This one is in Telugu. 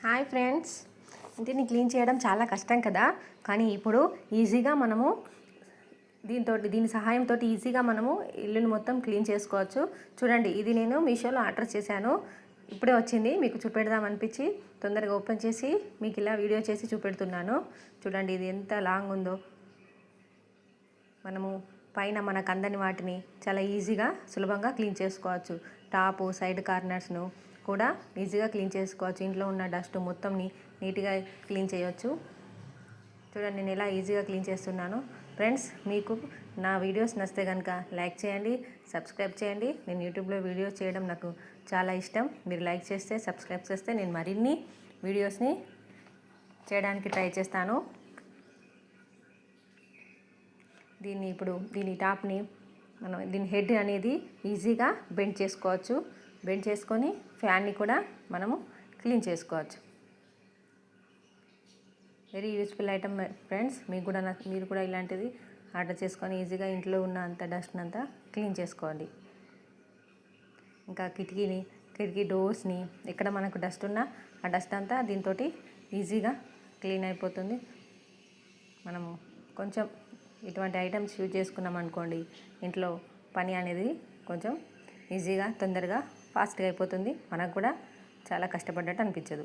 హాయ్ ఫ్రెండ్స్, ఇంటిని క్లీన్ చేయడం చాలా కష్టం కదా. కానీ ఇప్పుడు ఈజీగా మనము దీని సహాయంతో ఈజీగా మనము ఇల్లుని మొత్తం క్లీన్ చేసుకోవచ్చు. చూడండి, ఇది నేను మీషోలో ఆర్డర్ చేశాను. ఇప్పుడే వచ్చింది. మీకు చూపెడదాం అనిపించి తొందరగా ఓపెన్ చేసి మీకు ఇలా వీడియో చేసి చూపెడుతున్నాను. చూడండి, ఇది ఎంత లాంగ్ ఉందో. మనము పైన మనకు అందని వాటిని చాలా ఈజీగా సులభంగా క్లీన్ చేసుకోవచ్చు. టాపు సైడ్ కార్నర్స్ను కూడా ఈజీగా క్లీన్ చేసుకోవచ్చు. ఇంట్లో ఉన్న డస్ట్ మొత్తంని నీట్గా క్లీన్ చేయొచ్చు. చూడండి, నేను ఎలా ఈజీగా క్లీన్ చేస్తున్నాను. ఫ్రెండ్స్, మీకు నా వీడియోస్ నచ్చితే కనుక లైక్ చేయండి, సబ్స్క్రైబ్ చేయండి. నేను యూట్యూబ్లో వీడియోస్ చేయడం నాకు చాలా ఇష్టం. మీరు లైక్ చేస్తే, సబ్స్క్రైబ్ చేస్తే నేను మరిన్ని వీడియోస్ని చేయడానికి ట్రై చేస్తాను. దీని టాప్ని దీని హెడ్ అనేది ఈజీగా బెండ్ చేసుకోవచ్చు. బెండ్ చేసుకొని ఫ్యాన్ని కూడా మనము క్లీన్ చేసుకోవచ్చు. Very useful item friends. మీరు కూడా ఇలాంటిది ఆర్డర్ చేసుకొని ఈజీగా ఇంట్లో ఉన్న అంత డస్ట్ని అంతా క్లీన్ చేసుకోండి. ఇంకా కిటికీ డోర్స్ని ఎక్కడ మనకు డస్ట్ ఉన్నా ఆ డస్ట్ అంతా దీంతో ఈజీగా క్లీన్ అయిపోతుంది. మనము కొంచెం ఇటువంటి ఐటమ్స్ యూజ్ చేసుకున్నాం అనుకోండి, ఇంట్లో పని అనేది కొంచెం ఈజీగా తొందరగా ఫాస్ట్గా అయిపోతుంది. మనకు కూడా చాలా కష్టపడ్డట్టు అనిపించదు.